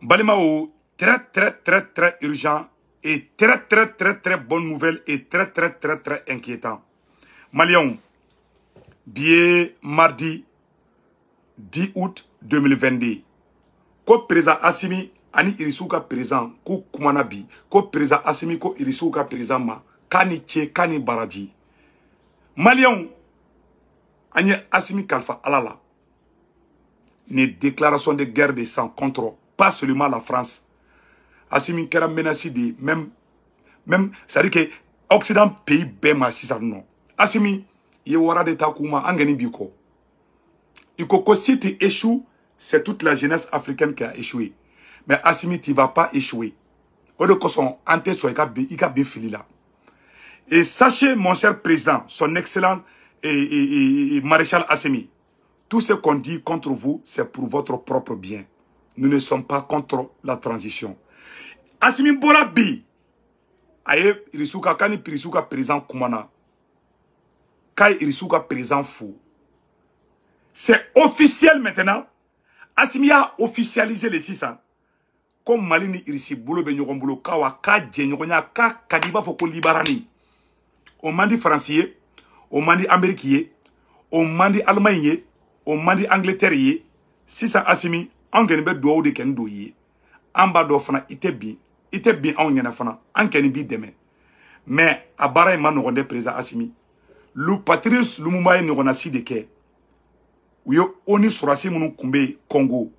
Balimao, très urgent et très bonne nouvelle et très inquiétant. Malion, billet mardi 10 août 2022. Ko président Assimi ani Irisuka président ko kumanabi ko président Assimi ko Irisuka président ma kani tche kani baraji. Malion, anye Assimi Kalfa alala. Une déclaration de guerre de sang contre pas seulement la France. Assimi kera menacé de même c'est-à-dire que Occident pays bema si ça non. Assimi ye wara de takuma angeni biko. Iko si tu échoues, c'est toute la jeunesse africaine qui a échoué. Mais Assimi tu vas pas échouer. Au de son ante so ika bi fili là. Et sachez mon cher président, son excellent maréchal Assimi, tout ce qu'on dit contre vous, c'est pour votre propre bien. Nous ne sommes pas contre la transition. Assimi Borabi, aye Irisuka kani Irisuka présent kumana, kai Irisuka présent fou. C'est officiel maintenant. Assimi a officialisé les 600. Comme Malini Irisi Boulo Benyogomboulo Kawa Ka Djenyogonya Ka Kadiba Foko Libarani. On m'a dit français, on m'a dit américain, on m'a dit allemand, on m'a dit Angleterre. Si ça Assimi, on gagne do de ken doye. Amba do fana ite bien on yana fana, on ken bi demain. Mais à Bara man no président Assimi. Le Patrice Lumumba ne renassi de ke. Yo oni surasi munu kumbe Congo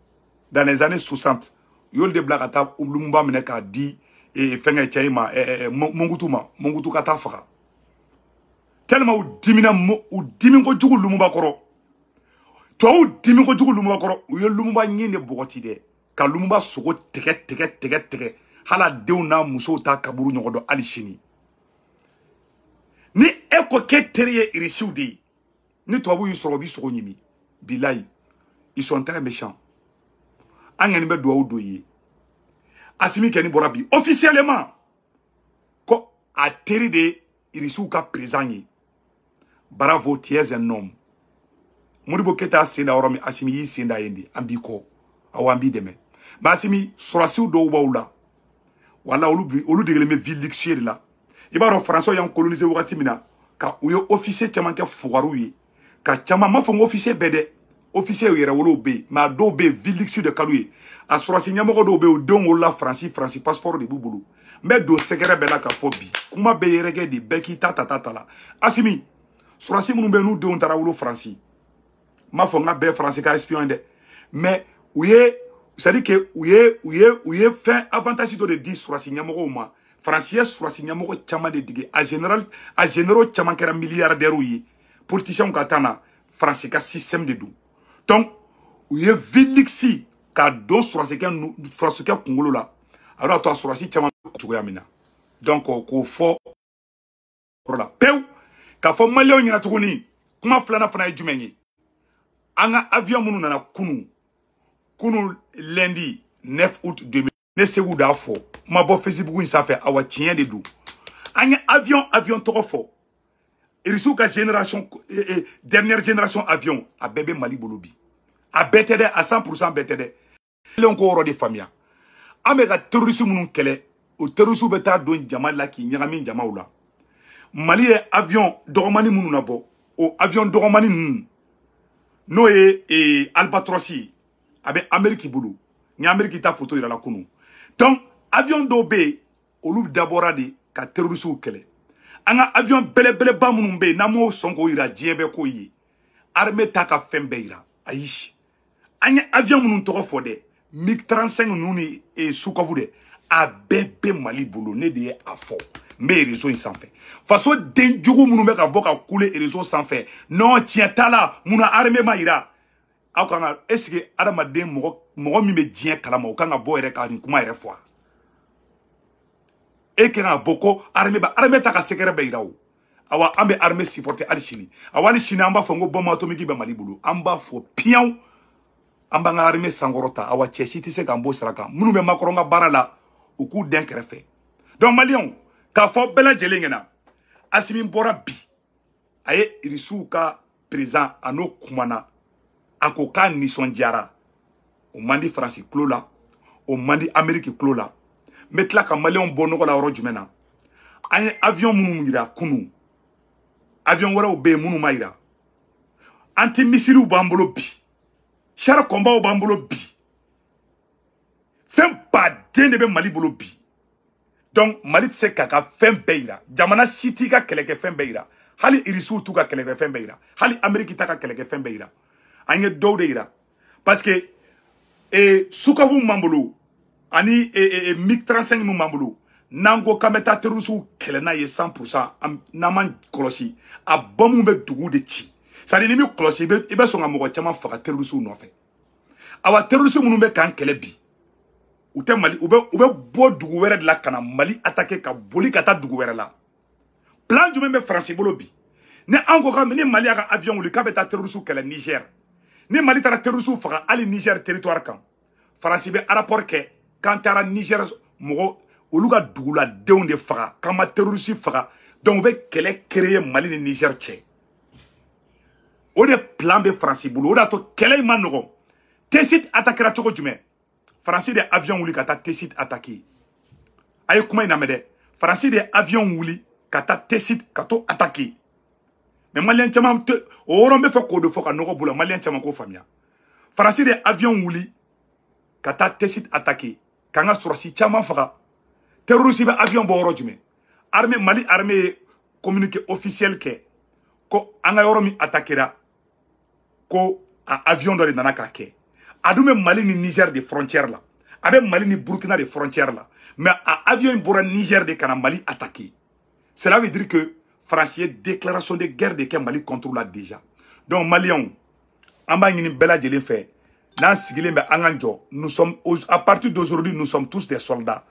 dans les années 60. Yo de blagata Lumumba meneka di et fenga chaima Mongutu kata faka. Tellement ou dimingo djugu Lumumba koro. Toi ou dimingo djugu Lumumba koro, ou yo Lumumba nyine bogoti de. Ka Lumumba sogo teke. Hala deuna muso ta kaburu nyogodo alishini. Ni eko ke teriye irisiu de. Ni toi ou yusorobi sogo nyimi. Bilay, ils sont très méchants. Anganimbe doa ou doye. Assimi Keni Borabi, officiellement, ko a teri de Irisuka présent. Bravo, tu es un homme. Moribo keta senda oromi Assimi yi senda yendi ambiko awambi deme. Ma Assimi surasi do baula. Wala olu de me ville luxueux là. Ibaro français yan colonisé wakati mina ka uyo officier chamanke fugaruyi. Ka chama ma fongo officier bede. Officier yera wolo be ma do be ville luxueux de Kalouye. A surasi nyamoko do be o don wala France passeport de bubulu. Mais do sekere bela ka fobi. Kuma be yerege di beki tata la. Assimi surasi munu be nu don tara wolo France. Ma fonga be France ka espion de. Mais ouye ça dit que ouye fin avantage de 10 surasi nyamoko ma. Français surasi nyamoko chama de dige a général chama kera milliardaire ouye. Politicien katana France ka système de dou. Donc ouye vilixi ka don surasi ka kungolo la. Alors toi surasi chama tugoya mina. Donc ko fo pour la peu ka fo malio nyina tukuni kuma flana fana jumenyi. Anga avion munu na kunu lundi 9 août 2000 ne se wuda fo ma bo Facebook ça fait awa tien de dou. Anga avion trop fort. Irisuka génération dernière génération avion a bébé Mali Bolobi. A BTD à 100% BTD. L'encore de famille. Amega terrorisme munu kele o terrorisme beta don jama la ki nyami jama ula. Mali avion doromani munu nabo o avion doromani munu. Noé et Albatrossi avec Amérique boulou. Ni Amérique ta photo ira la kunu. Donc avion d'obé au loup d'abord de ka terrorisme kele. Anga avion bele ba munumbe namo songo ira diebe ko yi. Armée ta ka fembe ira. Aish. Anga avion munun toko fode. MiG-35 nuni et soukavude. A bébé Mali boulou ne de a fort. Mais réseau sans fait. Façon denjuru munumbe ka boka couler réseau sans fait. Non tiens tala muna armée maïra. Akanga est-ce que adamade mo mi me dien kalama okanga bo ere ka ni kuma ere fois. Et que na boko armée ta ka sekere be irawo. Awa ambe armée supporter alchini. Awa ni chini amba fongo bomba atomiki be Mali boulou. Amba fo pion. Amba nga armée sangorota awa chesiti se gambo saraka. Munu be makoronga barala oku den krefe. Donc Malion ka fo bela jelengena. Assimi Borabi aye Irisuka présent ano kumana akoka nisondiara o mandi Francis Clola o mandi Amérique klo la metla ka malien bon nogo la oro jumena ay avion munu ngira kunu avion wara be munu mayira anti missile bambolo bi char combat bambolo bi fem pas de be Mali bolo bi donc Mali se kaka fem beira jamana city ka keleke fem beira hali irisu tu ka keleke fem beira hali Amérique ta ka keleke fem beira anye do deira parce que sukavu mambolo ani MiG 35 mu mambolo nango kameta terusu kelena ye 100% naman kolosi a bomu be dugu de ci ça ni mi kolosi ibe so ngamogo chama faka terusu no fe awa terusu munu be kan kele bi ute Mali ube bo dugu were de la kana Mali attaquer ka boli kata dugu were la plan du même français bolo bi ne ango ka ni Mali aka avion li kabeta terusu kele Niger ni Mali tara terusu faka ali Niger territoire kan français be rapport ke quand tara Niger mogo oluga dugula deun de faga kama terroriste faga donc be kele créer Mali ni Niger tché o de plan be français bulu o da to kele man no Tessit attaquera toko jume français de avion wuli kata Tessit attaquer ay kuma ina mede français de avion wuli kata Tessit kato attaquer mais malien chama o rombe fa ko do foka no bula malien chama ko famia français de avion wuli kata Tessit attaquer kanga surasi chama faga terroriste be avion bo jume armée Mali armée communiqué officiel ke ko anga yoro mi attaquera ko a avion do nana ka ke adume Mali ni Niger de frontière là abe Mali ni Burkina de frontière là mais a avion bora Niger de kana Mali attaqué cela veut dire que français déclaration de guerre de que Mali contrôle déjà donc Maliens amba ngini bela jeli fait nan sigile be anganjo nous sommes à partir d'aujourd'hui nous sommes tous des soldats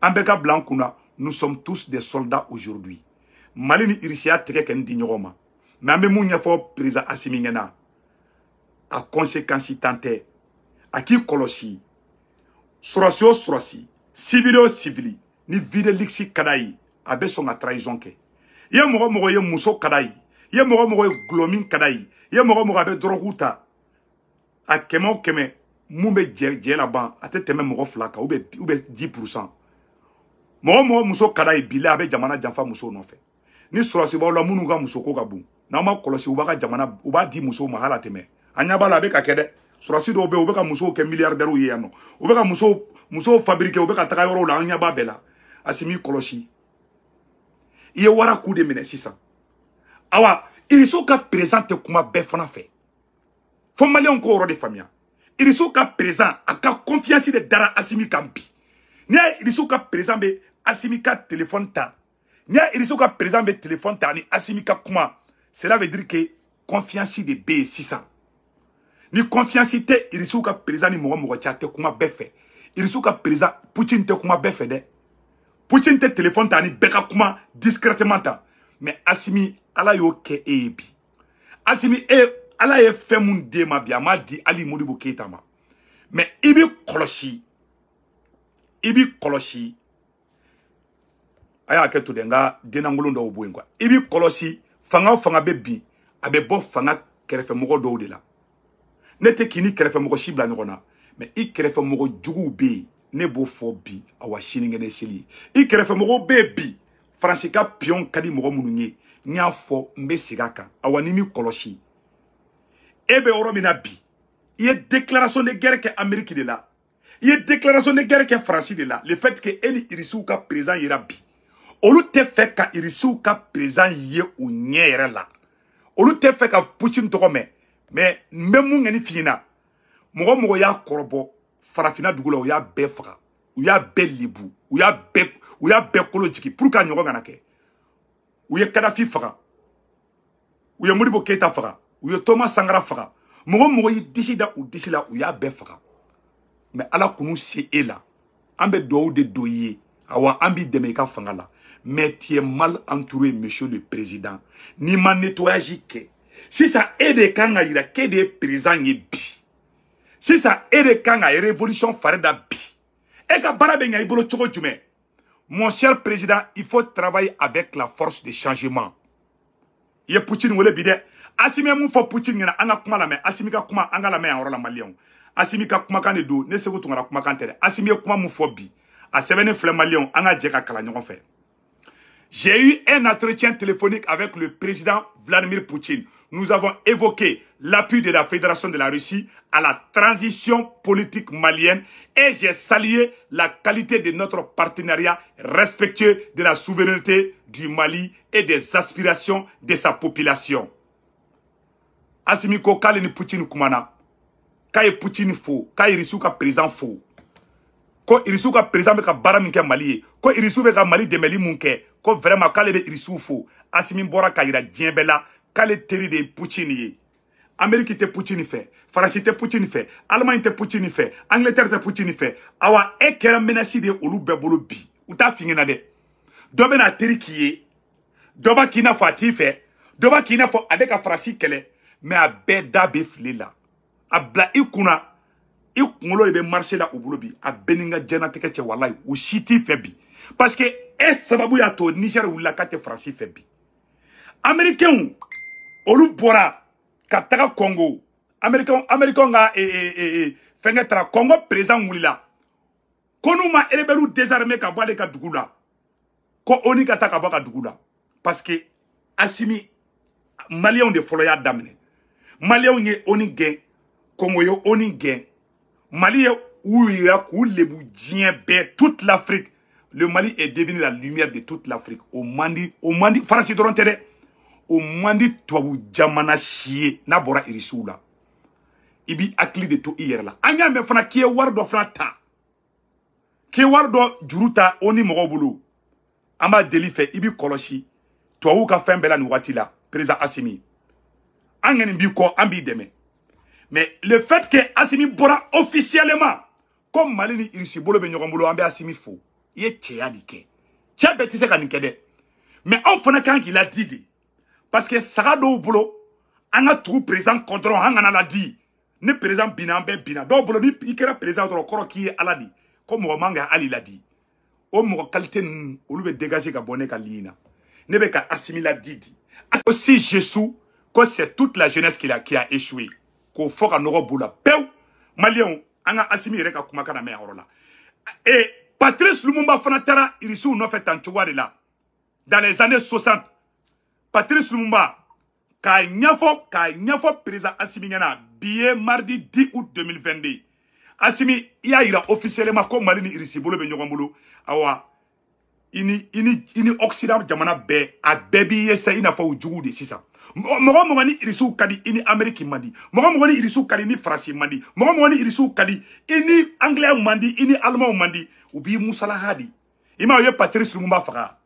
Ambeka Blankuna, nous sommes tous des soldats aujourd'hui. Mali ni irisia teke ken di nyogoma. Mais ambe mounya fo président Assimi Ngena. A conséquence tante. A ki koloshi. Surasio surasi. Civilo civili. Ni vide liksi kadai. Abe son a trahison ke. Ye mogo ye muso kadai. Ye mogo ye glomin kadai. Ye mogo abe droguta. A kemo keme. Moumbe dje la ban. A te teme mogo flaka. Oube 10%. Mogo muso kadai bila abe jamana janfa muso no fe. Ni surasi ba la munu ga muso ko ga bu. Na ma kolosi uba ga jamana uba di muso mahala teme. Anya ba la be ka kede. Surasi do be ka muso ke milliardaire u ye no. Ube ka muso fabriquer ube ka taka yoro la anya ba bela. Asimi kolosi. Iye wara coup de mene 600. Awa, ils sont ka présenter kuma be fana fe. Fo malien ko ro de famia. Ils sont ka présent aka confiance de dara Assimi Kampi. Ni ils sont ka présent be Assimi ka téléphone ta. Ni ils sont ka présent be téléphone ta ni Assimi ka kuma. Cela veut dire que confiance de B600. Ni confiance te ils sont ka présent ni mo te kuma be fe. Ils sont ka présent Poutine te kuma be fe de. Poutine te téléphone ta ni beka kuma discrètement ta. Mais Assimi ala yo ke ebi. Assimi ala ye fait mon déma bien ma di Ali Modibo Keita ma. Mais ibi koloshi aya ke to denga denangolo ndo obo ngwa. Ibi koloshi fanga bebi abe bo fanga kerefe mogo do de la. Nete kini kerefe mogo shibla ngona. Mais I kerefe mogo jugu be ne bo fo bi awa shiningene seli. I kerefe mogo bebi Fransika pion kadi mogo mununye. Nya fo mbe sigaka awa nimi koloshi. Ebe oromina bi. Il y a déclaration de guerre que Amérique de là. Il y a déclaration de guerre que France de là. Le fait que Eli Irisouka présent ira bi. Olu te fait ka Irisouka présent yé ou nyere là. Olu te fait ka Poutine to mais même ngani fina. Mogo ya korbo farafina dugula ou ya befra. Ou ya belibu. Ou ya kolo jiki pour ka nyogo nganake. Ou ya Kadhafi fara. Ou ya Modibo Keita fara. Ou ya Thomas Sankara fara. Mogo yi disida ou disila ou ya be fara. Mais ala kunu se e la. Ambe do de doye. Awa ambi demeka fanga la. Mais tu es mal entouré, monsieur le président. Ni ma nettoyage ke. Si ça aide kanga ira ke de président ye bi. Si ça aide kanga révolution fareda bi. E ka bara benga ibolo choko jume. Mon cher président, il faut travailler avec la force de changement. Ye Poutine wole bide. Assimi moun fo Poutine ngena anga kuma la me Assimi ka kuma anga la me en la Malien. Assimi ka kumakan de do ne seko tungara kumakan tere Assimi ye kuma mu fo bi a sɛbɛnni filɛ malien an ka jɛ ka kala ɲɔgɔn fɛ. J'ai eu un entretien téléphonique avec le président Vladimir Poutine. Nous avons évoqué l'appui de la Fédération de la Russie à la transition politique malienne et j'ai salué la qualité de notre partenariat respectueux de la souveraineté du Mali et des aspirations de sa population. Assimi ko k'ale ni Poutine kumana k'a ye Poutine fo k'a ye Russie ka président fo ko Russie ka président bɛ ka baara min kɛ Mali ye ko Russie bɛ ka Mali dɛmɛli mun kɛ ko vraiment k'ale bɛ Russie fo Assimi bɔra ka yira diɲɛ bɛɛ la k'ale teri de ye Poutine ye. Amérique tɛ Poutine fɛ, France tɛ Poutine fɛ, Allemagne tɛ Poutine fɛ, Angleterre tɛ Poutine fɛ. Awa e kɛra menace de olu bɛɛ bolo bi. U t'a f'i ɲɛna dɛ. Dɔ bɛ na teri k'i ye, dɔ b'a k'i n'a fɔ a t'i fɛ, dɔ b'a k'i n'a fɔ a bɛ ka France kɛlɛ, mais a bɛɛ da bɛ fili la. A bila i kunna, i kunkolo de bɛ marché la u bolo bi. A bɛɛ ni n ka diɲɛlatigɛ cɛ walayi, u si t'i fɛ bi. Parce que e sababu y'a to Niger wulila k'a tɛ France fɛ bi. Américains olu bɔra ka taga Congo. Américains ka fɛngɛ tara Congo président wulila. Ko n'u ma rebelle désarmé ka bɔ ale ka dugu la. Ko oni ka ta ka bɔ ka dugu la. Parce que Assimi Maliens de fɔlɔ y'a daminɛ. Maliens ye oni gɛn, Congo ye oni gɛn. Mali ye u yira k'u lebu diɲɛ bɛɛ, toute l'Afrique. Le Mali est devenu la lumière de toute l'Afrique. Au mandi, France dɔrɔn tɛ dɛ. O mandi tubabu jamana si ye n'a bɔra Irisiw la. I bi hakili de to i yɛrɛ la. An y'a mɛn fana k'i ye wari dɔ fana ta. K'i ye wari dɔ juru ta o ni mɔgɔw bolo. An b'a deli fɛ i bi kɔlɔsi. Tubabuw ka fɛn bɛɛ la nin waati la. Président Assimi. An ŋɛni b'i kɔ, an b'i dɛmɛ. Mais le fait que Assimi bɔra officiellement, comme Mali ni Irisi bolo bɛ ɲɔgɔn bolo, an bɛ Assimi fo. I ye cɛya de kɛ. Cɛ bɛɛ tɛ se ka nin kɛ dɛ. Mais anw fana kan k'i ladi de. Parce que saga dɔw bolo, an ka tugu président kɔ dɔrɔn an kana ladi. Ni président bina an bɛɛ bina. Dɔw bolo ni i kɛra président dɔrɔn kɔrɔ k'i ye Ala de. Ko mɔgɔ man ka hali ladi. O mɔgɔ qualité ninnu olu bɛ dégager ka bɔ ne ka ligne na. Ne bɛ ka Assimi ladi di. Si je suis que c'est toute la jeunesse qui a échoué. K'o fɔ ka nɔgɔ b'u la pewu. Maliens an ka Assimi yɛrɛ ka kumakan na mɛn yɔrɔ la. Et Patrice Lumumba fana taara Irisiw nɔfɛ tan cogoya de la. Dans les années 60. Patrice Lumumba k'a ɲɛfɔ président Assimi ɲɛna bi ye mardi 10 août 2022. Assimi i y'a yira officiellement ko Mali ni Irisi bolo bɛ ɲɔgɔn bolo. Awa i ni Occident jamana bɛɛ a bɛɛ b'i ye sa i n'a fɔ u juguw de sisan. Mɔgɔ ni Irisiw ka di i ni Amérique man di. Mɔgɔ ni Irisiw ka di i ni France man di. Mɔgɔ ni Irisiw ka di i ni Anglais man di i ni Allemand man di. U b'i musalaha di. I ma ye Patrice Lumumba faga.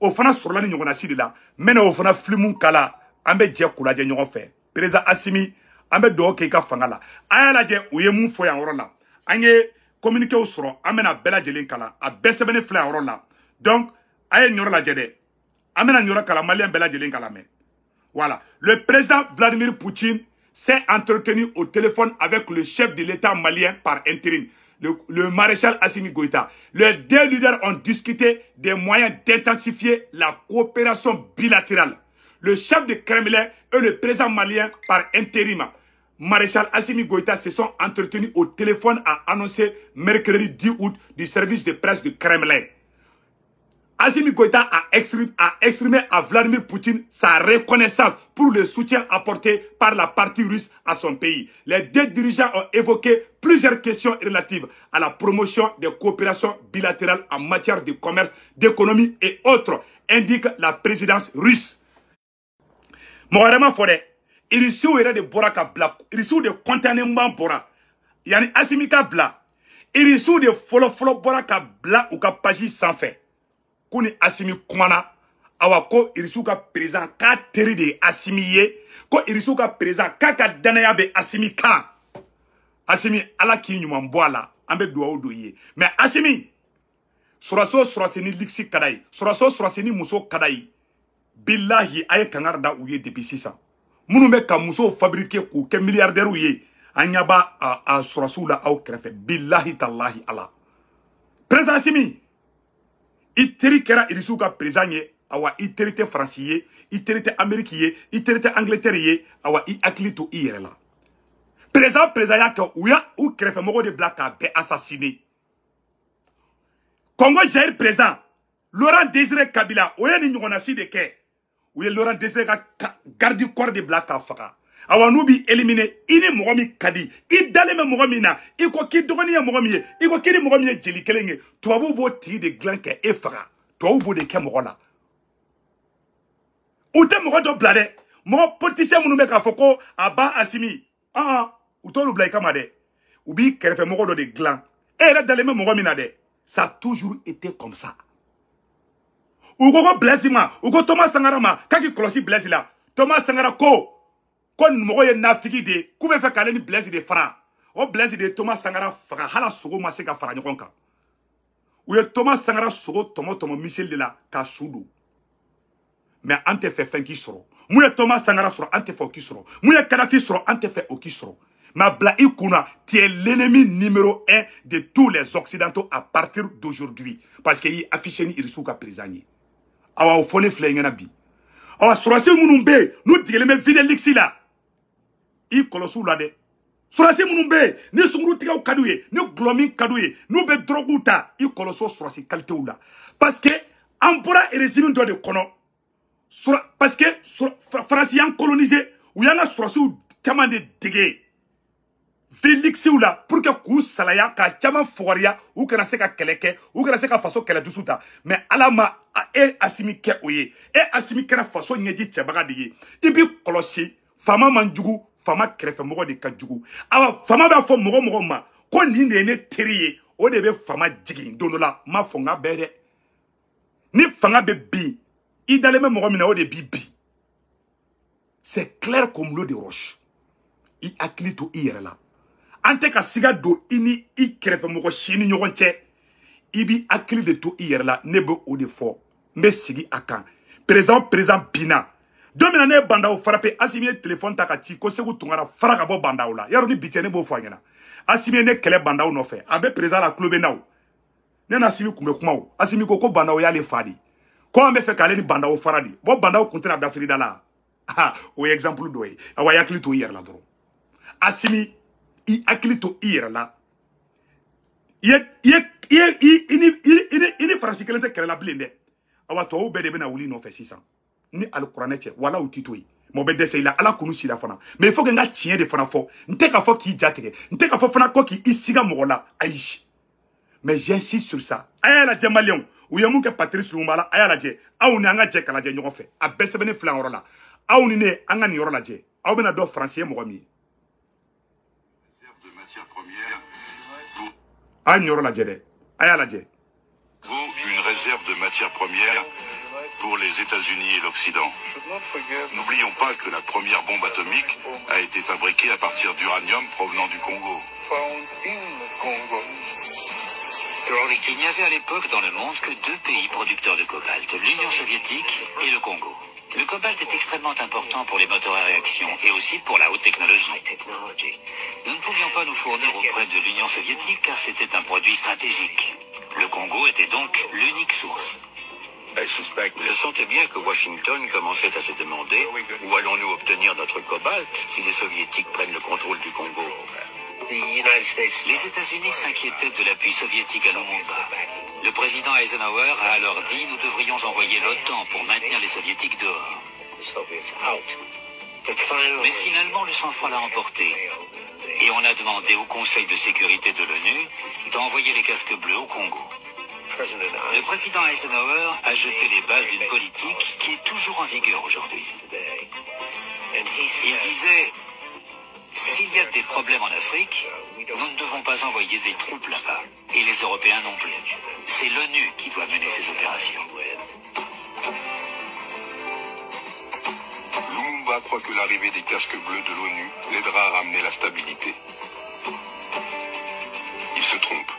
O fana sɔrɔla ni ɲɔgɔnna si de la. Mɛnɛ o fana filimu kala an bɛ jɛ k'u lajɛ ɲɔgɔn fɛ. Président Assimi an bɛ dugawu kɛ i ka fanga la. A y'a lajɛ u ye mun fɔ yan yɔrɔ la. An ye communiquéw sɔrɔ an bɛna bɛɛ lajɛlen kalan. A bɛɛ sɛbɛnnen filɛ yan yɔrɔ la. Donc a ye nin yɔrɔ lajɛ dɛ. An bɛna nin yɔrɔ kalan Malien bɛɛ lajɛlen kalan mɛ. Voilà. Le président Vladimir Poutine s'est entretenu au téléphone avec le chef de l'État malien par intérim, le maréchal Assimi Goïta. Les deux leaders ont discuté des moyens d'intensifier la coopération bilatérale. Le chef de Kremlin et le président malien par intérim, maréchal Assimi Goïta, se sont entretenus au téléphone, a annoncé mercredi 10 août du service de presse du Kremlin. Assimi Goïta a exprimé à Vladimir Poutine sa reconnaissance pour le soutien apporté par la partie russe à son pays. Les deux dirigeants ont évoqué plusieurs questions relatives à la promotion des coopérations bilatérales en matière de commerce, d'économie et autres, indique la présidence russe. Mohamed Fodé, Irisiw yɛrɛ de bɔra ka bila, Irisiw de contentement bɔra. Yani Assimi ka bila, Irisiw de fɔlɔ bɔra ka bila u ka page sanfɛ. Kuni Assimi kumana awa ko Irisiw ka président k'a teri de Assimi ye, ko Irisiw ka président k'a ka danaya bɛ Assimi kan. Assimi ala k'i ɲuman bɔ a la, an bɛ dugawu don i ye. Mais Assimi surasi ni liksi ka d'a ye, surasi ni muso ka d'a ye. Billahi a ye kangari da u ye depuis sisan. Minnu bɛ ka musow fabriquer k'u kɛ milliardaires ye, an ɲɛ b'a a surasiw la aw kɛrɛfɛ. Billahi tallahi ala. Président Assimi i teri kɛra Irisiw ka président ye, awa i teri tɛ France ye, i teri tɛ Amérique ye, i teri tɛ Angleterre ye, awa i hakili to i yɛrɛ la. Président y'a kɛ ou kɛrɛfɛ mɔgɔw de bila k'a bɛɛ assassiné. Congo Jair présent Laurent Désiré Kabila o ye ni ɲɔgɔnna si de kɛ. U ye Laurent Désiré ka garde corps de bila k'a faga. Awa n'u bi éliminer i ni mɔgɔ min ka di i dalen bɛ mɔgɔ min na i ko k'i dɔgɔnin ye mɔgɔ min ye i ko k'i ni mɔgɔ min ye jeli kelen ye tubabuw b'o tigi de dilan kɛ e faga tubabuw b'o de kɛ mɔgɔ la. U tɛ mɔgɔ dɔ bila dɛ mɔgɔ politicien minnu bɛ k'a fɔ ko a ba Asimi u t'olu bila i kama dɛ u b'i kɛrɛfɛ mɔgɔ dɔ de dilan e yɛrɛ dalen bɛ mɔgɔ min na dɛ ça a toujours été comme ça. U ko ko Blaise ma u ko Thomas Sankara ma k'a k'i kɔlɔsi Blaise la Thomas Sankara ko mɔgɔ ye nafigi de k'u bɛ fɛ k'ale ni Blaise de fara o Blaise de Thomas Sankara faga hala sogo ma se ka fara ɲɔgɔn kan u ye Thomas Sankara sogo tɔmɔ Michel de la k'a su don mais an tɛ fɛ fɛn k'i sɔrɔ mun ye Thomas Sankara sɔrɔ an tɛ fɛ o k'i sɔrɔ mun ye Kadhafi sɔrɔ an tɛ fɛ o k'i sɔrɔ mais bila i kunna tu es l'ennemi numéro 1 de tous les occidentaux à partir d'aujourd'hui parce que i affiché ni Irisuw ka président ye awa o fɔlen filɛ ɲɛna bi awa sɔrɔsi minnu bɛ yen n'u tigɛlen bɛ Fidelix la i kɔlɔsiw la dɛ sɔrɔsi minnu bɛ yen ni sunkuru tigɛw ka d'u ye ni gulɔ min ka d'u ye n'u bɛ droguw ta i kɔlɔsi o sɔrɔsi qualitéw la parce que an bɔra régime dɔ de kɔnɔ parce que Faransi y'an colonisé u y'an ka sɔrɔsiw caman de dege Félixew la pour que k'u salaya ka caman fɔgɔriya u kana se ka kɛlɛ kɛ u kana se ka faso kɛlɛ dusu ta mais ala ma e Asimi kɛ o ye e Asimi kɛra faso ɲɛji cɛbaga de ye i bi kɔlɔsi fama man jugu fama kɛrɛfɛ mɔgɔ de ka jugu awa fama b'a fɔ mɔgɔ ma ko nin de ye ne teri ye o de bɛ fama jigin don dɔ la ma fɔ n ka bɛɛ dɛ ni fanga bɛ bin i dalen bɛ mɔgɔ min na o de b'i bin c'est clair comme l'eau de roche i hakili to i yɛrɛ la an tɛ ka siga don i ni i kɛrɛfɛ mɔgɔ si ni ɲɔgɔn cɛ i b'i hakili de to i yɛrɛ la ne bɛ o de fɔ n bɛ sigi a kan président binna don min na ne ye bandaw frappé Asimi ye téléphone ta ka ci ko Segu Tunkara fara ka bɔ bandaw la yarɔ ni bi tɛ ne b'o fɔ a ɲɛna Asimi ye ne kɛlɛ bandaw nɔfɛ a bɛ président la tulo bɛ na o ne na Asimi kun bɛ kuma o Asimi ko bandaw y'ale fa de ko an bɛ fɛ k'ale ni bandaw fara de bon bandaw kun tɛna dafiri da la o ye exemple dɔ ye awa i hakili to i yɛrɛ la dɔrɔn Asimi i hakili to i yɛrɛ la i ni Faransi kelen tɛ kɛlɛ la bilen dɛ awa tɔw bɛɛ de bɛna wuli nɔfɛ sisan ni alikuranɛ cɛ wala u ti to yen mɔgɔ bɛ dɛsɛ i la ala kunu sira fana mais il faut que n ka tiɲɛ de fana fɔ n tɛ k'a fɔ k'i jatigɛ n tɛ k'a fɔ fana ko k'i siga mɔgɔ la ayi mais j'insiste sur ça a y'a lajɛ maliyɛnw u ye mun kɛ Patrice Lumumba la a y'a lajɛ aw ni an ka jɛ ka lajɛ ɲɔgɔn fɛ a bɛɛ sɛbɛnnen filɛ an yɔrɔ la aw ni ne an ka nin yɔrɔ lajɛ aw bɛna dɔn Faransi ye mɔgɔ min ye a nin yɔrɔ lajɛ dɛ a y'a lajɛ une réserve de matières premières pour les États-Unis et l'Occident. N'oublions pas que la première bombe atomique a été fabriquée à partir d'uranium provenant du Congo. Il n'y avait à l'époque dans le monde que 2 pays producteurs de cobalt, l'Union soviétique et le Congo. Le cobalt est extrêmement important pour les moteurs à réaction et aussi pour la haute technologie. Nous ne pouvions pas nous fournir auprès de l'Union soviétique car c'était un produit stratégique. Le Congo était donc l'unique source. Je sentais bien que Washington commençait à se demander où allons-nous obtenir notre cobalt si les soviétiques prennent le contrôle du Congo. Les États-Unis s'inquiétaient de l'appui soviétique à Lumumba. Le président Eisenhower a alors dit nous devrions envoyer l'OTAN pour maintenir les soviétiques dehors. Mais finalement le sang-froid l'a emporté. Et on a demandé au Conseil de sécurité de l'ONU d'envoyer les casques bleus au Congo. Le président Eisenhower a jeté les bases d'une politique qui est toujours en vigueur aujourd'hui. Il disait, s'il y a des problèmes en Afrique, nous ne devons pas envoyer des troupes là-bas. Et les Européens non plus. C'est l'ONU qui doit mener ces opérations. Lumumba croit que l'arrivée des casques bleus de l'ONU l'aidera à ramener la stabilité. Il se trompe.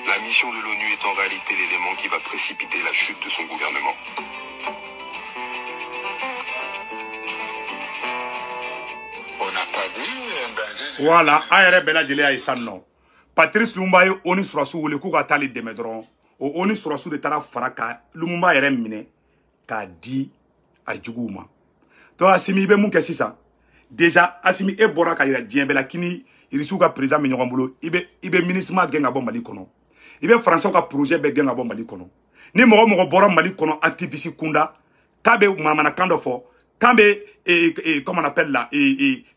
La mission de l'ONU est en réalité l'élément qui va précipiter la chute de son gouvernement. On n'a pas vu un danger. Voilà, a yɛrɛ bɛɛ lajɛlen y'a ye sisan nɔ Patrice Lumumba ye ONU sɔrɔsiw wele k'u ka t'ale dɛmɛ dɔrɔn o ONU sɔrɔsiw de taara fara ka Lumumba yɛrɛ minɛ k'a di a juguw ma donc Asimi i bɛ mun kɛ sisan déjà Asimi e bɔra ka yira diɲɛ bɛɛ la k'i ni Irisu ka président mi ɲɔgɔn bolo ibe ministre gɛn ka bɔ Mali kɔnɔ ibe français ka projet bɛ gɛn ka bɔ Mali kɔnɔ ni mɔgɔ bɔra Mali kɔnɔ activiste kunda k'a bɛ manamanakan dɔ fɔ k'a bɛ comment on appelle là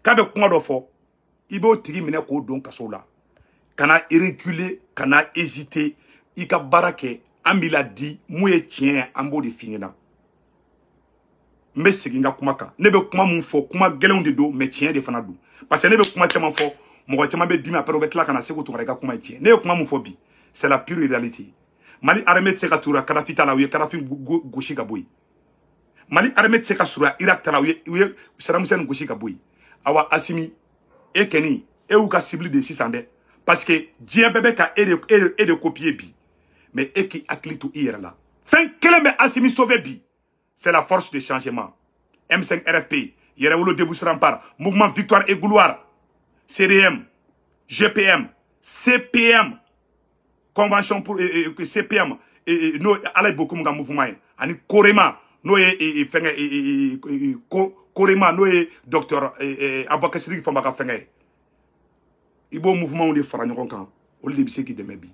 k'a bɛ kuma dɔ fɔ i b'o tigi minɛ k'o don kaso la kana reculer kana hésiter i ka baara kɛ an b'i la di mun ye tiɲɛ ye an b'o de f'i ɲɛna n bɛ segin ka kuma kan ne bɛ kuma mun fɔ kuma gɛlɛnw de don mais tiɲɛ de fana don parce que ne bɛ kuma caman fɔ mɔgɔ caman bɛ dimi après o bɛ tila ka na se k'o tɔgɔ i ka kuma ye tiɲɛ ne ye kuma mun fɔ bi c'est la pure réalité Mali armée tɛ se ka tura Kadhafi ta la u ye Kadhafi gosi ka bɔ yen Mali armée tɛ se ka sura Irak ta la u ye Saddam Hussein gosi ka bɔ yen awa Assimi e kɛni e y'u ka cible de sisan dɛ parce que diɲɛ bɛɛ bɛ ka e de copier bi mais e k'i hakili to i yɛrɛ la fɛn kelen bɛ Assimi sauver bi c'est la force de changement M5 RFP Yɛrɛwolo Debout Rempart Mouvement Victoire et Gloire CDM GPM CPM Convention pour CPM no ala beaucoup mon mouvement ani Korema no Korema no docteur Abakasiri Fambaka fengé ibo mouvement de fara ɲɔgɔn kan olu de bɛ se k'i dɛmɛ bi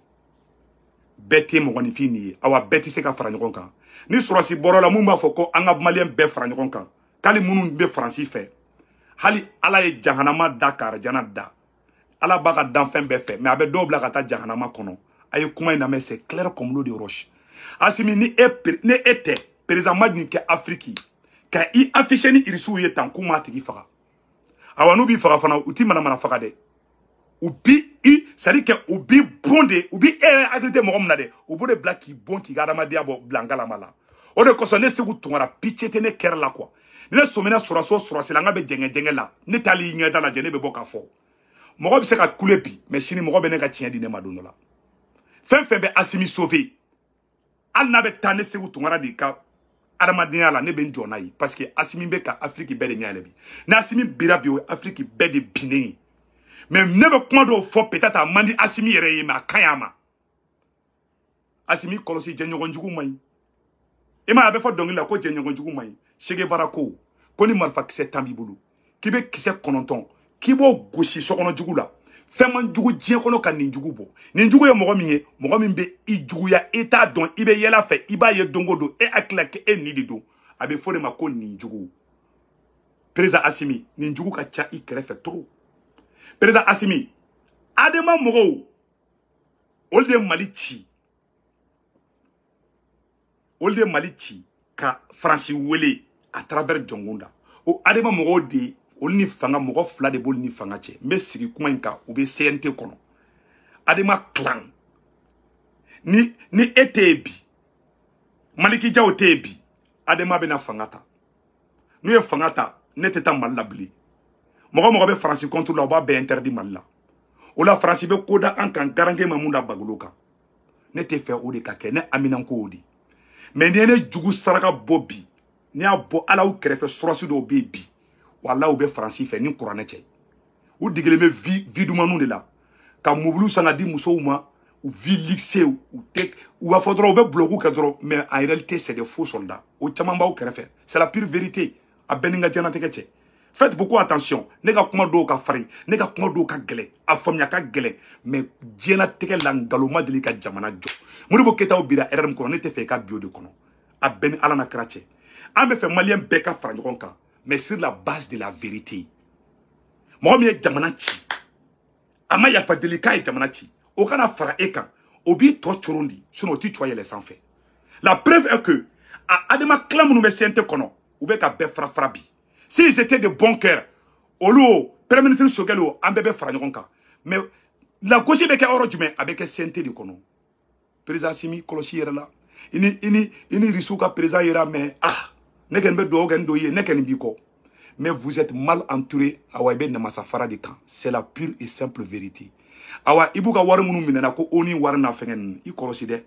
bɛɛ tɛ mɔgɔninfin nin ye awa bɛɛ tɛ se ka fara ɲɔgɔn kan ni sɔrɔsi bɔra la mun b'a fɔ ko an ka maliyɛn bɛɛ fara ɲɔgɔn kan k'ali minnu bɛ faransi fɛ hali ala ye jahanama da ka arajana da ala b'a ka danfɛn bɛɛ fɛ mais a bɛ dɔw bila ka taa jahanama kɔnɔ a ye kuma in lamɛn c'est clair comme l'eau de roche Assimi ni e tɛ président Madi nin kɛ Afrique ka i afficher ni irisiw ye tan k'u m'a tigi faga awa n'u b'i faga fana u t'i manamana faga dɛ u bi c'est-à-dire que u bi bon de u bi e hakili tɛ mɔgɔ min na dɛ u b'o de bila k'i bon k'i ka adamadenya bɔ bila ngalama la o de kosɔn ne segu tungara pitié tɛ ne kɛra la quoi ne sɔmina sɔrɔsi la n ka bɛ jɛngɛ la ne t'ali ɲɛda lajɛ ne bɛ bɔ k'a fɔ mɔgɔ bɛ se ka kule bi mais sini mɔgɔ bɛ ne ka tiɲɛ di ne ma don dɔ la fɛn fɛn bɛ Assimi sauver hali n'a bɛ taa ne segu tungara de ka adamadenya la ne bɛ n jɔ n'a ye parce que Assimi bɛ ka Afrique bɛɛ de ɲɛ yɛlɛ bi ni Assimi bira bi o ye Afrique bɛɛ de binnen ye mais ne bɛ kuma dɔw fɔ peut-être a man di Assimi yɛrɛ ye mais a ka ɲi a ma Assimi kɔlɔsi jɛɲɔgɔnjugu man ɲi e ma a bɛ fɔ dɔnkili la ko jɛɲɔgɔnjugu man ɲi Che Guevara ko ni marifa kisɛ 10 b'i bolo k'i bɛ kisɛ 9 k'i b'o gosi sokɔnɔjugu la fɛn man jugu diɲɛ kɔnɔ ka nin jugu bɔ nin jugu ye mɔgɔ min ye mɔgɔ min bɛ i juguya i t'a dɔn i bɛ yɛlɛ fɛ i b'a ye don o don e hakili kɛ e nin de don a bɛ fɔ de ma ko nin jugu président Assimi nin jugu ka ca i kɛrɛfɛ trop président Assimi adama mɔgɔw olu de Mali ci ka Faransi wele à travers Jongunda o adama mɔgɔw de olu ni fanga mɔgɔ fila de b'olu ni fanga cɛ n bɛ sigi kuma in kan u bɛ CNT kɔnɔ adama clan ni e tɛ yen bi Maliki Jaw tɛ yen bi adama bɛna fanga ta n'u ye fanga ta ne tɛ taa Mali la bilen mɔgɔ bɛ Faransi contre la u b'a bɛɛ interdit Mali la o la Faransi bɛ ko da an kan garankɛ ma mun da bagolo kan ne tɛ fɛ o de ka kɛ ne Aminan ko o de mais ni ne jugu saraka bɔ bi ni y'a bɔ ala u kɛrɛfɛ sɔrɔsi dɔw bɛ bi wala u bɛ Faransi fɛ ni kuranɛ cɛ u digilen bɛ vie dumaniw de la ka mobili san ka di musow ma u vie luxe u b'a fɔ dɔrɔn u bɛ bloc kɛ dɔrɔn mais en réalité c'est des faux soldats o caman b'aw kɛrɛfɛ c'est la pure vérité a bɛɛ ni ka diɲɛlatigɛ cɛ faites beaucoup attention ne ka kuma dɔw ka farin ne ka kuma dɔw ka gɛlɛn a faamuya ka gɛlɛn mais diɲɛlatigɛ la ngalon ma deli ka jamana jɔ Modibo Keita bira RM kɔnɔ ne tɛ fɛ i ka bio de kɔnɔ a bɛɛ ni ala na kira cɛ an bɛ fɛ maliyɛn bɛɛ ka fara ɲɔgɔn kan mais sur la base de la vérité mɔgɔ min ye jamana ci a ma yafa deli k'a ye jamana ci o kana fara e kan o b'i tɔ coron di sinon o t'i tɔ yɛlɛ sanfɛ la preuve est que a adama clan minnu bɛ CNT kɔnɔ u bɛ ka bɛɛ fara bi s'ils étaient de bon cœur olu premier ministre Sogɛl o an bɛɛ bɛ fara ɲɔgɔn kan mais la gauche bɛ kɛ yɔrɔ jumɛn a bɛ kɛ CNT de kɔnɔ président Assimi kɔlɔsi yɛrɛ la i ni Rissou ka président yɛrɛ mais ne kɔni bɛ dugawu kɛ n dɔ ye ne kɔni b'i kɔ mais vous êtes mal entouré awa i bɛ namasa fara de kan c'est la pure et simple vérité awa i b'u ka wari minnu minɛna ko o ni wari n'a fɛngɛ ninnu i kɔlɔsi dɛ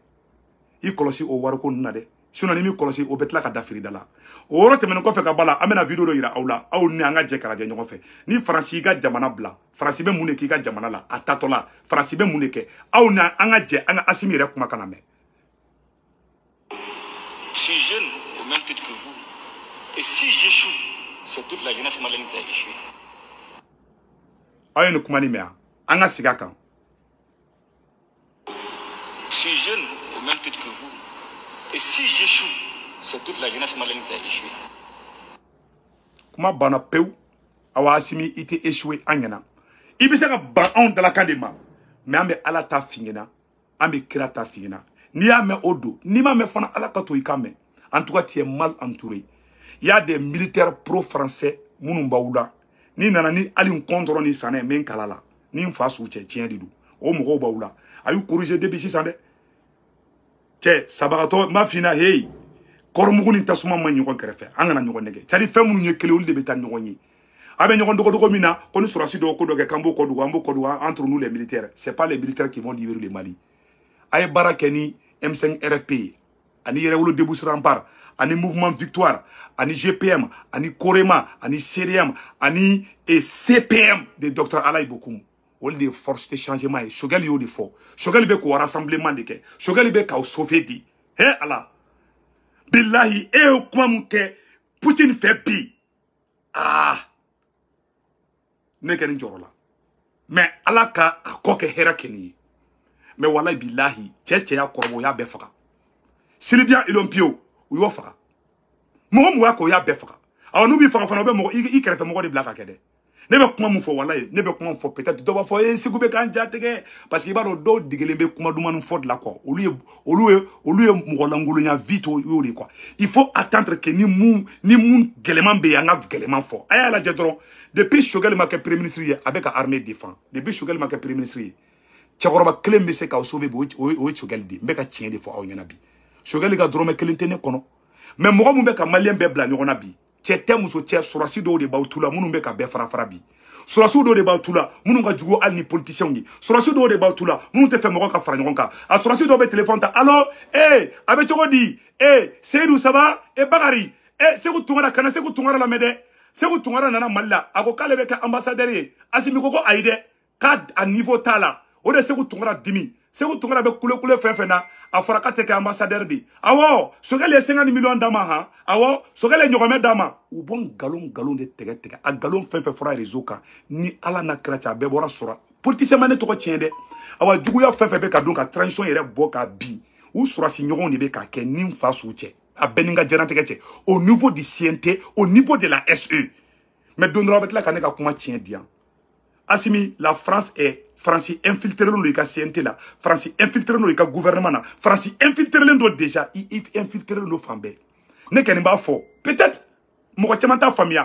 i kɔlɔsi o wari ko ninnu na dɛ sinon ni min kɔlɔsi o bɛ tila ka da firi da la o yɔrɔ tɛmɛnen kɔfɛ ka bɔ la an bɛna video dɔ yira aw la aw ni an ka jɛ k'a lajɛ ɲɔgɔn fɛ ni Faransi y'i ka jamana bila Faransi bɛ mun de k'i ka jamana la a tatɔ la Faransi bɛ mun de kɛ aw ni an ka jɛ an ka Assimi yɛrɛ kuma kana mɛn. Je suis jeune au même titre que vous et si j'échoue c'est toute la jeunesse malienne qui a échoué. Aw ye nin kuma nin mɛn Anga Sigakan. Je suis jeune au même titre que vous. Et si j'échoue, c'est toute la jeunesse malienne qui a échoué. Comment bana peu awa asimi ite échoué anyana. Ibisaka ban on de la kadema. Mais ambe ala ta fingena, ambe kira ta fingena. Ni ame odo, ni ma me fana ala kato ikame. En tout cas, tu es mal entouré. Il y a des militaires pro-français, Mounumbaoula. Ni nanani ali un contre ni sané men kalala. Ni un face ou tien didou. O moko baoula. Ayu corriger depuis 600. Tché, sabarato ma fina hey. Kormugu ni tasuma ma nyoko kerefe. Angana nyoko nege. Tadi femu nyekele ul de betan nyoko nyi. Abe nyoko dogo mina, koni surasi do kodo ke kambo kodo entre nous les militaires. C'est pas les militaires qui vont libérer le Mali. Aye barakeni M5 RFP. Ani Yerewolo Debout Rempart, ani Mouvement Victoire, ani GPM, ani Korema, ani CDM, ani CPM de Dr Alain Bokoum. On les forces de changement et Chogal yo de fort. Chogal be ko rassemblement de ke. Chogal be ka sauver di. He Allah. Billahi e kuma munke Poutine fait bi. Ah. Ne ken njorola. Mais Allah ka koke hera keni. Mais wallahi billahi tche ya korbo ya befaka. Sylvia Ilompio, ou yo faka. Mogo mwa ko ya befaka. Awa nubi faka fana be mogo i kerefe mogo de blaka kede. Nebe kuma mu fo wallahi, nebe kuma fo peut-être doba fo sigube kanja tege parce que baro do digelembe kuma dumanu fo de la quoi. Oluye mogo langolo nya vite yo de quoi. Il faut attendre que ni mun geleman be yanga geleman fo. Aya la jedron depuis Choguel ma ke premier ministre avec armée défend. Depuis Choguel ma ke premier ministre. Tchakoroba klembe se ka sauver bo o Choguel de mbeka tien de fo aw nyana bi. Choguel ga drome kelintene kono mais mogo mumbe ka malien be bla nyona bi tete muso tche surasi do de bautula munu be ka be fara bi surasi do de bautula munu ga jugo al ni politicien ngi surasi do de bautula munu te fe mogo ka fara nyonka a surasi do be téléphone ta allo abe chogodi Seydou ça va Bakari Sekou Tungara kana Sekou Tungara la mede Sekou Tungara nana malla ako kale be ka ambassadeur asimi ko aide kad a niveau tala o de Sekou Tungara dimi Sekou Tungara be kule fefena a fara ka teke ambassadeur di awo sogale 50 millions dama ha awo sogale nyogome dama u bon galon de tege a galon fefe fora réseau kan ni ala na kracha be bora sora politicien mané to ko tiende awa juguya fefe be ka donc a transition yere bo ka bi ou sora si nyogon de be ka ke nim fa souche a beninga jerante ke au niveau du CNT au niveau de la SE mais donnera avec la kaneka kuma tien dia Asimi, la France est France infiltré dans le cas CNT là, France infiltré dans le cas gouvernement là, France infiltré dans déjà, il infiltré dans nos femmes. Ne qu'elle pas fort. Peut-être, moi je m'entends famille,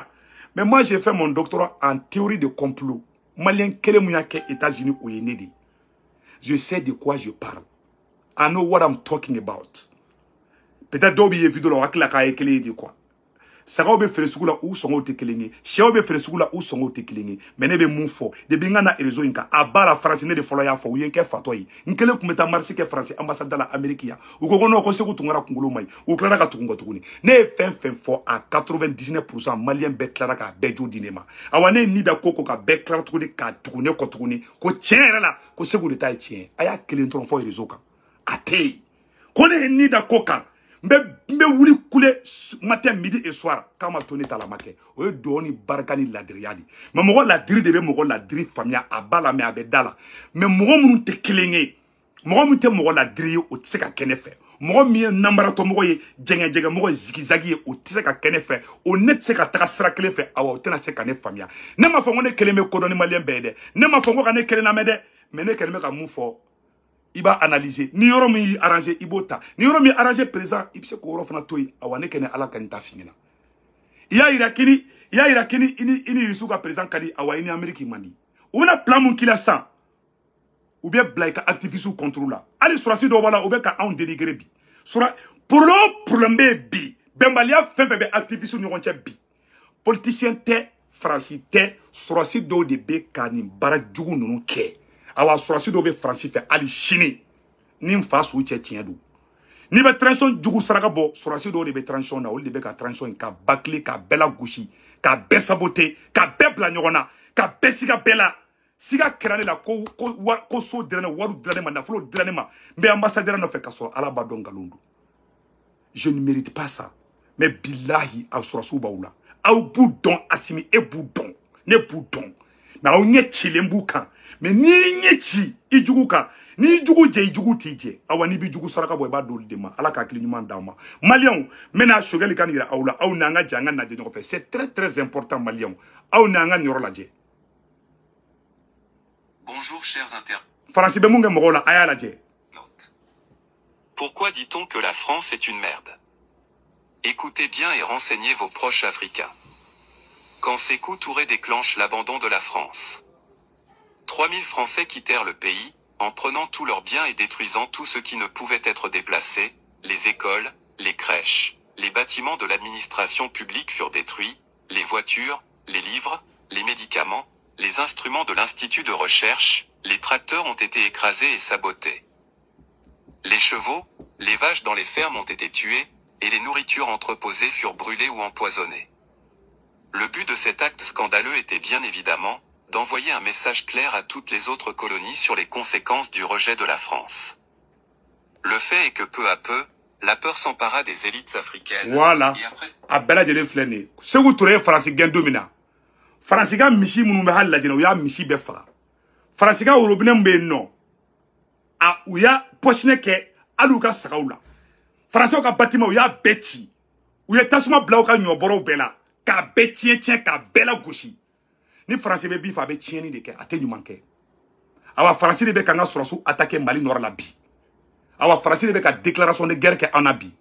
mais moi j'ai fait mon doctorat en théorie de complot. Malien quel est États-Unis ou Yénédi. Je sais de quoi je parle. I know what I'm talking about. Peut-être d'où vu de l'oracle la caille de quoi. Sagaw be fere sugula ou songo te kelengi shew be fere sugula ou songo te kelengi mene be mun fo de binga na rezo inka abara France ne de folo ya fo yenke fatoyi nkele kumeta marsi ke France ambassade la Amérique ya uko no ko Sekou Tungara kungulo mai u klara ka tungo tukuni ne fen fo à 99% malien be klara ka be jo dinema awane ni da koko ka be klara tukuni ka tukune ko tukuni ko tiens la ko Sekou de tay tien aya kelen tron fo rezo ka ate ko ne ni da koka Mbe wuli kule matin, midi et soir. Quand ma tourné à la maquette. Oye doni barkani ladriadi. Mais mogo ladri debe mogo ladri famia abala me abedala. Mais mogo moun te kelenge. Mogo moun te mogo ladri o tseka kenefe. Mogo mi nambara to mogo ye jenge mogo zigizagi o tseka kenefe. O net seka takasra kelefe awa o tena seka ne famia. Ne ma fongo ne keleme kodoni malien bede. Ne ma fongo ka ne kelena mede. Mais ne keleme ka moufo. Il va analyser. Ni yoro mi arranger ibota. Ni yoro mi arranger présent. Il se ko fana toyi awane kene ala kanita fingina. Ya irakini ini risuka présent kadi awani Amérique mandi. Ou na plan mon kila san. Ou bien blaika activiste contrôle. Ali surasi do wala ou bien ka on dénigré bi. Sura pour le bi. Bembalia fefebe activiste ni ronche bi. Politicien te français te surasi do de be kani barajugu nunu ke. Awa surasi do be France fait ali chini ni face ou tchien do ni be transition jugu saraka bo surasi do de be transition na o de be ka transition ka bakle ka bela gushi ka be saboter ka be bla nyona ka be siga bela siga krane la ko so drane waru drane ma na flo drane ma be ambassadeur no fait ka so ala ba don galundu. Je ne mérite pas ça mais billahi a surasi baoula au boudon asimi e boudon ne boudon mais aw ɲɛ cilen b'u kan mais n'i ɲɛ ci i jugu kan n'i jugu jɛ i jugu t'i jɛ awa n'i bi jugu saraka bɔ i b'a d'olu de ma ala ka hakili ɲuman d'aw ma maliyɛnw n bɛna sogɛli kan yira aw la aw n'an ka jɛ an ka najɛ ɲɔgɔn fɛ c'est très très important maliyɛnw aw n'an ka nin yɔrɔ lajɛ. Bonjour chers internautes. Faransi bɛ mun kɛ mɔgɔw la a y'a lajɛ. Pourquoi dit-on que la France est une merde? Écoutez bien et renseignez vos proches africains. Quand Sékou Touré déclenche l'abandon de la France, 3000 Français quittèrent le pays, en prenant tous leurs biens et détruisant tout ce qui ne pouvait être déplacé, les écoles, les crèches, les bâtiments de l'administration publique furent détruits, les voitures, les livres, les médicaments, les instruments de l'Institut de recherche, les tracteurs ont été écrasés et sabotés. Les chevaux, les vaches dans les fermes ont été tués, et les nourritures entreposées furent brûlées ou empoisonnées. Le but de cet acte scandaleux était bien évidemment d'envoyer un message clair à toutes les autres colonies sur les conséquences du rejet de la France. Le fait est que peu à peu, la peur s'empara des élites africaines. Voilà. A bɛɛ lajɛlen filɛ nin ye Sékou Touré ye Faransi gɛn don min na Faransi ka misi minnu bɛ hali lajɛ u y'a misi bɛɛ faga Faransi ka worobinɛ min bɛ yen nɔ u y'a pɔsinɛ kɛ hali u ka sagaw la Faransiw ka bâtiment u y'a bɛɛ ci u ye tasuma bila u ka ɲɔbɔrɔw bɛɛ la k'a bɛɛ tiɲɛ k'a bɛɛ lagosi ni Faransi bɛ bi fɛ a bɛ tiɲɛni de kɛ a tɛ ɲuman kɛ awa Faransi de bɛ ka n ka sɔrɔsiw attaquer Mali nord la bi awa Faransi de bɛ ka déclaration de guerre kɛ an na bi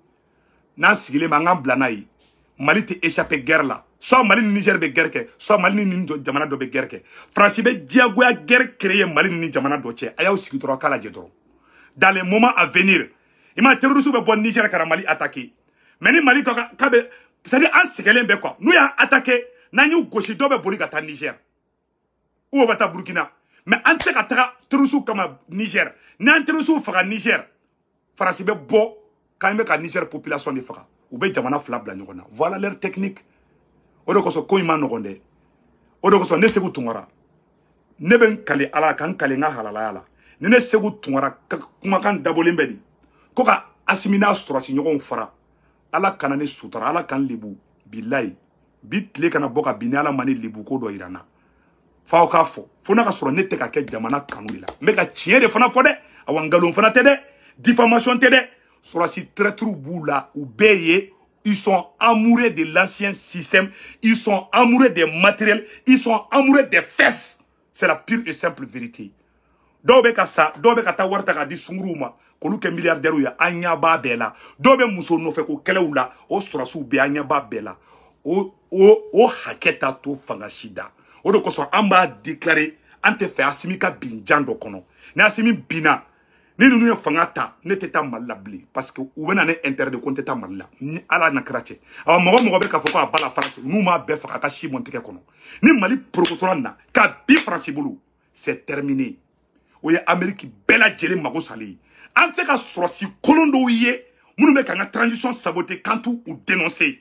n'an sigilen bɛ an k'an bila n'a ye Mali tɛ échapper guerre la soit Mali ni Niger bɛ guerre kɛ soit Mali ni jamana dɔ bɛ guerre kɛ Faransi bɛ diyagoya guerre créer Mali ni jamana dɔ cɛ a y'aw sigi dɔrɔn k'a lajɛ dɔrɔn dans les moments à venir i ma terroristes bɛ bɔ Niger ka na Mali attaquer mais ni Mali tɔ k'a bɛ c'est-à-dire an sɛgɛlen bɛ quoi n'u y'a attaquer n'an y'u gosi dɔw bɛ boli ka taa Niger ou bɛ taa Burkina mais an tɛ se ka taga terroristes kama Niger n'an terroristes faga Niger Faransi bɛ bɔ k'an bɛ ka Niger population de faga u bɛ jamana fila bila ɲɔgɔn na voilà leur technique o de kosɔn ko in ma nɔgɔn dɛ o de kosɔn ne Sékou Tounkara ne bɛ n kale ala ka n kale n ka halalaya la ni ne Sékou Tounkara kumakan dabɔlen bɛ de ko ka Asimi n'a sɔrɔsi ɲɔgɔnw fara ala kana ne sutura ala kan lebu bilayi bi tile kana bɔ ka bin ni ala ma ne lebu ko dɔ yira n na f'aw k'a fɔ fo n'a ka sɔrɔ ne tɛ ka kɛ jamana kanu de la n bɛ ka tiɲɛ de fana fɔ dɛ awa nkalon fana tɛ dɛ diffamation tɛ dɛ sɔrɔsi traîtres b'u la u bɛɛ ye ils sont amoureux de l'ancien système ils sont amoureux des matériels ils sont amoureux des fesses c'est la pure et simple vérité dɔw bɛ ka sa dɔw bɛ ka taa wari ta k'a di sunguruw ma k'olu kɛ milliardaires ye an ɲɛ b'a bɛɛ la dɔw bɛ muso nɔfɛ ko kɛlɛw la o sɔrɔsiw bɛ an ɲɛ b'a bɛɛ la o hakɛ t'a to fanga si da o de kosɔn an b'a déclarer an tɛ fɛ Asimi ka bin jan dɔ kɔnɔ ni Asimi binna ni ninnu ye fanga ta ne tɛ taa Mali la bilen parce que u bɛna ne interdit ko n tɛ taa Mali la ni ala na kɛra cɛ awa mɔgɔ mɔgɔ bɛ k'a fɔ ko a ba la Faransi n'u m'a bɛɛ faga a ka si bɔ n tɛgɛ kɔnɔ ni Mali porokotora nin na ka bi Faransi bolo c'est terminé o ye Amérique bɛɛ lajɛlen mago salen ye an tɛ se ka sɔrɔsi kolon dɔw ye minnu bɛ ka n ka transition saboter kan t'u dénoncer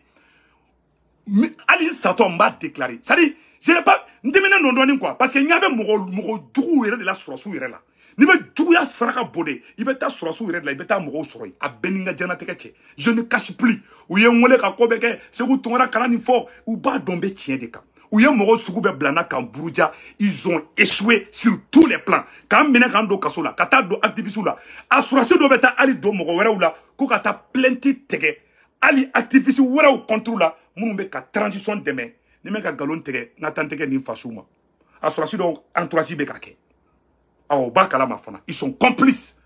hali satɔ n b'a déclarer c'est-à-dire je n'ai pas n diminen don dɔɔnin quoi parce que n ɲɛ bɛ mɔgɔ juguw yɛrɛ de la sɔrɔsiw yɛrɛ la ni bɛ juguya saraka bɔ de i bɛ taa sɔrɔsiw yɛrɛ de la i bɛ taa mɔgɔw sɔrɔ yen a bɛɛ ni n ka diɲɛlatigɛ cɛ je ne cache plus u ye n wele ka ko bɛɛ kɛ Sékou Tounkara kana nin fɔ u b'a dɔn bɛ tiɲɛ de kan u ye mɔgɔw sugu bɛɛ bila n na kan buruja ils ont échoué sur tous les plans k'an minɛ k'an don kaso la ka taa don activistes la a sɔrɔsi dɔw bɛ taa hali don mɔgɔ wɛrɛw la ko ka taa plainte tigɛ hali activistes wɛrɛw contre la minnu bɛ ka transition dɛmɛ ni bɛ ka nkalon tigɛ n ka taa n tɛgɛ nin fasiw ma a sɔrɔsi dɔw entourage bɛ ka kɛ awɔ b'a kalama fana ils sont complices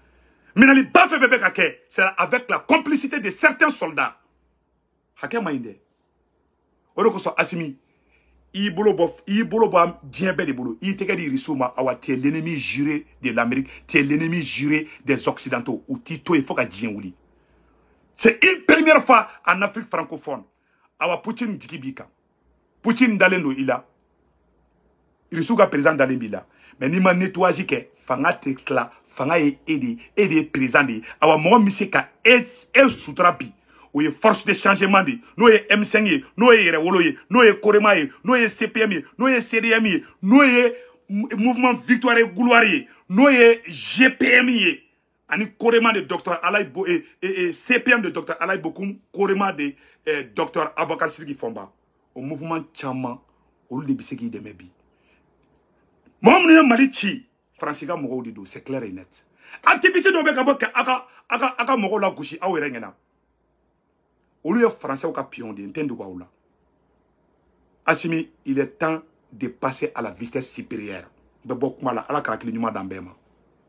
minɛli ba fɛn fɛn bɛ ka kɛ c'est avec la complicité de certains soldats hakɛ ma ɲi dɛ o de kosɔn Asimi i bolo bɔ diɲɛ bɛɛ de bolo i tɛgɛ di Irisiw ma awa tu es l'ennemi juré de l'Amérique tu es l'ennemi juré des Occidentaux u t'i to yen fo ka diɲɛ wuli c'est une première fois en Afrique francophone awa Poutine jigi b'i kan Poutine dalen don i la Irisiw ka président dalen b'i la mais n'i ma nettoyage kɛ fanga tɛ tila fanga ye e de ye président de ye awa mɔgɔ min bɛ se ka e sutura bi o ye force de changement de n'o ye M5 ye n'o ye yɛrɛwolo ye n'o ye Korema ye n'o ye CPM ye n'o ye CDM ye n'o ye mouvement victoire et gloire ye n'o ye GPM ye ani Korema de Dr Alain CPM de Dr Alain Bokoum Korema de Dr Aboubacar Sidiki Fomba o mouvement caman olu de bɛ se k'i dɛmɛ bi Mom Mali ci français ga mogo di do c'est clair et net. Activiste do be ka bo aka mogo la kushi awere ngena. Olu ye français ka pion de ntendu kwa ula. Assimi, il est temps de passer à la vitesse supérieure. Be bok mala ala ka akili nyuma dambema.